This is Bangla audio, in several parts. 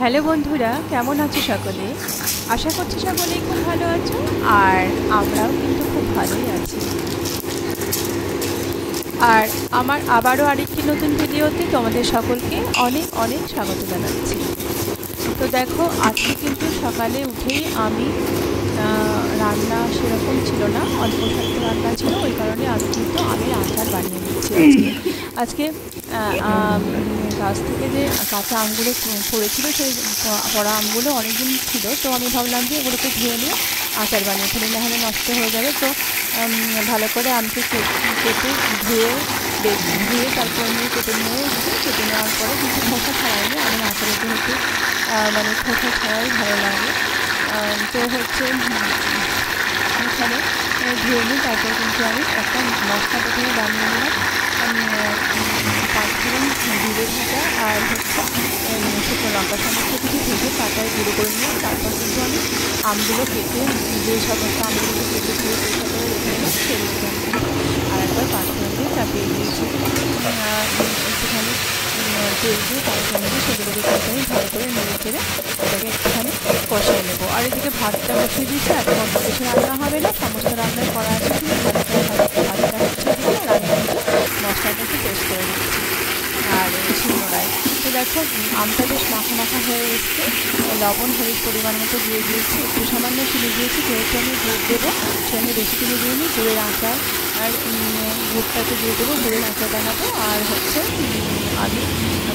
হ্যালো বন্ধুরা, কেমন আছো সকলে? আশা করছি সকলেই খুব ভালো আছো, আর আমরাও কিন্তু খুব ভালোই আছি। আর আমার আবারও আরেকটি নতুন ভিডিওতে তোমাদের সকলকে অনেক অনেক স্বাগত জানাচ্ছি। তো দেখো, আজকে কিন্তু সকালে উঠেই আমি রান্না সেরকম ছিল না, অল্প স্বল্প রান্না ছিল, ওই কারণে আমি কিন্তু আমের আচার বানিয়ে নিচ্ছি আজকে গাছ থেকে যে কাঁচা আমগুলো পড়েছিল, সেই পড়া আমগুলো অনেকদিন ছিল, তো আমি ভাবলাম যে এগুলোকে ধুয়ে নিয়ে আচার বানিয়ে ফেলে, নাহলে নষ্ট হয়ে যাবে। তো ভালো করে আমকে কেটে ধুয়ে তারপর নিয়ে কেটে নেওয়ার পরে কিন্তু খোসা ছাড়াইনি, আমি আচারের যেহেতু মানে খোসা ছাড়াই ভালো লাগে। তো হচ্ছে এখানে ধুয়ে নিই, তারপর কিন্তু আমি একটা মশলা প্রথমে বানিয়ে নিলাম। 5 ফোড়ন, জিরে ভাজা আর হচ্ছে শুকনো লঙ্কা, সমস্ত কিছু ভেজে পাতায় গুঁড়ো করে নিয়ে তারপর কিন্তু আমি আমগুলো কেটে, যে সমস্ত আমগুলো কেটে ধুয়ে পরিষ্কার করে রেখে দিলাম, সেগুলোকে আমি কিন্তু আর একবার 5 ফোড়ন দিয়ে চাপিয়ে দিয়েছি। একটুখানি তেল দিয়ে তারপর মধ্যে সেগুলোকে কিন্তু আমি ভালো করে নেড়ে চেড়ে এটাকে একটুখানি কষিয়ে নেবো। আর এদিকে ভাতটা বসিয়ে দিয়েছি, আর অন্য কিছু রান্না হবে না, সমস্ত রান্নাই করা আছে, শুধু ভাতটা হচ্ছে দিকে, আর আমি কিন্তু মশলাটাকে পেস্ট করে দিচ্ছি আর শিলনোড়ায়। তো দেখো, আমটা বেশ মাখা মাখা হয়ে এসছে। লবণ হলুদ পরিমাণ মতো দিয়ে দিয়েছি, একটু সামান্য চিনি দিয়েছি, যেহেতু আমি গুড় দেবো সেখানে বেশি চিনি দিইনি। গুড়ের আচার আর গুড়টাকে দিয়ে দেবো, গুড়ের আচার বানাবো। আর হচ্ছে আমি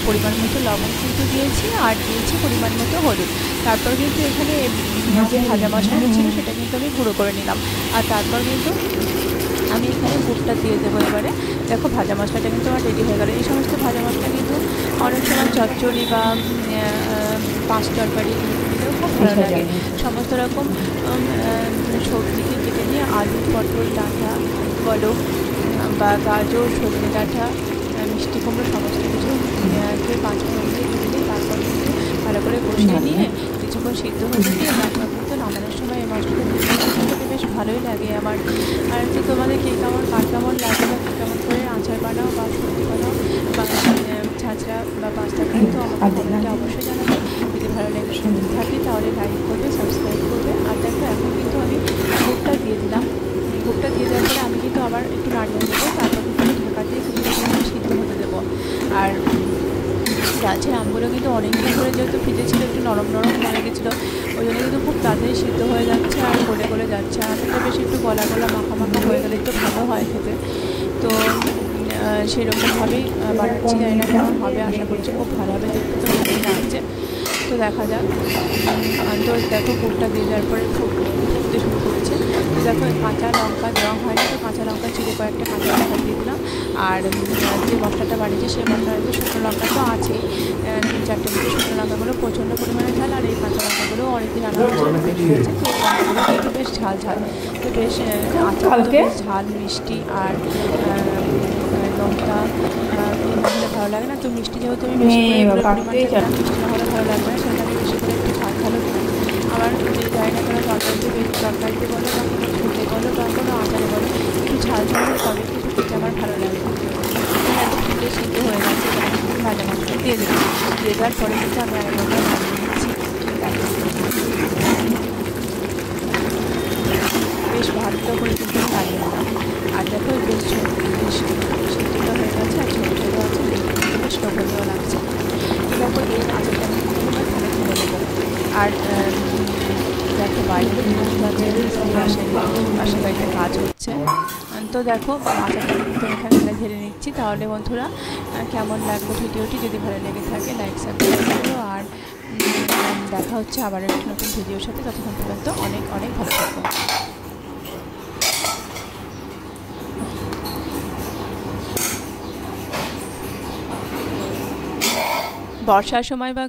পরিমাণ মতো লবণ কিন্তু দিয়েছি, আর দিয়েছি পরিমাণ মতো হলুদ। তারপর কিন্তু এখানে যে ভাজা মশলাটা ছিল সেটা কিন্তু আমি গুঁড়ো করে নিলাম, আর তারপর কিন্তু আমি এখানে গুড়টা দিয়ে দেবো। এবারে দেখো, ভাজা মশলাটা কিন্তু আমার রেডি হয়ে গেল। এই সমস্ত ভাজা মশলা কিন্তু অনেক সময় চচ্চড়ি বা পাঁচ তরকারি দিলেও খুব ভালো লাগে। সমস্ত রকম সবজিকে কেটে নিয়ে আলু, পটল, ডাঁটা বলো বা গাজর, সজনে ডাঁটা, মিষ্টি কুমড়ো, সমস্ত কিছু 5 ফোড়ন দিয়ে দিলে তারপর কিন্তু ভালো করে কষিয়ে নিয়ে কিছুক্ষণ সিদ্ধ হতে দিয়ে তারপর কিন্তু নামানোর সময় এই মশলাটা দিতে বেশ ভালোই লাগে আমার। আর তো তোমাদের কে কেমন কেমন লাগে, বা কে কেমন করে আচার বানাও বা সবজি বানাও বা ছাঁচড়া বা পাস্তা খাই, তো আমাকে কমেন্টে অবশ্যই জানাবে। যদি ভালো লাগে থাকে তাহলে লাইক করবে, সাবস্ক্রাইব করবে। আর দেখো, এখন কিন্তু আমি গুড়টা দিয়ে দিলাম। গুড়টা দিয়ে দেওয়ার পরে আমি কিন্তু আবার একটু নাড়িয়ে দেবো, তারপর কিন্তু ঢাকা দিয়ে সিদ্ধ হতে দেবো। আর গাছের আমগুলো কিন্তু অনেকদিন ধরে যেহেতু ভিজেছিল, একটু নরম নরম হয়ে গেছিলো, ওই জন্য কিন্তু খুব তাড়াতাড়ি সিদ্ধ হয়ে যাচ্ছে আর গলে গলে যাচ্ছে। আমটা বেশি একটু গলা মাখা মাখা হয়ে গেলে একটু ভালো হয় খেতে। তো সেরকমভাবেই বানাচ্ছি, জানি না কেমন হবে, আশা করছি খুব ভালো হবে, দেখতে তো ভালোই লাগছে। তো দেখা যাক। তো দেখো, গুড়টা দিয়ে দেওয়ার পরে ফুটতে শুরু করছে। তো দেখো, কাঁচা লঙ্কা দেওয়া হয়নি, তো কাঁচা লঙ্কা চিড়ে কয়েকটা কাঁচা লঙ্কা দিয়ে দিলাম। আর যে মশলাটা বানিয়েছি সেই মশলাতে শুকনো লঙ্কা তো আছেই, 3-4টে মতো শুকনো লঙ্কাগুলো প্রচণ্ড পরিমাণে ঝাল, আর এই কাঁচা লঙ্কাগুলো অনেকদিন রান্না হয়েছে, তো লঙ্কাগুলো কিন্তু বেশ ঝাল। তো বেশ আচারটা বেশ ঝাল, মিষ্টি আর লঙ্কা না হলে ভালো লাগে না। তো মিষ্টি যেহেতু আমি বেশি করে মিষ্টি না হলে ভালো লাগবে না, সেটা আমি বেশি করে একটু ঝাল আমার যে জানি না কোনো তরকারিতে বলো বা কোনো ঝোলে বলো বা কোনো আচারে বলো, একটু ঝাল হলে তবে কিন্তু খেতে আমার ভালো লাগে। এখানে ফুটে সিদ্ধ হয়ে গেছে, ভাজা মশলা দিয়ে দেওয়ার পরে কিন্তু আমি আরেকবার বানিয়ে নিচ্ছি। বেশ ভাতটা করে কিন্তু বানিয়ে নিলাম। আর দেখো, বেশ সিদ্ধটা হয়ে গেছে, আর ছোটো ছোটো আছে, বেশ লোভনীয় লাগছে। দেখো, এই আচারটা আমি কিন্তু এখানে তুলে নেবো। আর দেখো, বাইরে পাশে বাড়িতে কাজ হচ্ছে। তো দেখো, আচারটা কিন্তু এখানে ঢেলে নিচ্ছি। তাহলে বন্ধুরা, কেমন লাগলো ভিডিওটি? যদি ভালো লেগে থাকে লাইক সাবস্ক্রাইব করো, আর দেখা হচ্ছে আবার একটা নতুন ভিডিওর সাথে। ততক্ষণ পর্যন্ত অনেক অনেক ভালো থাকো। বর্ষার সময় বা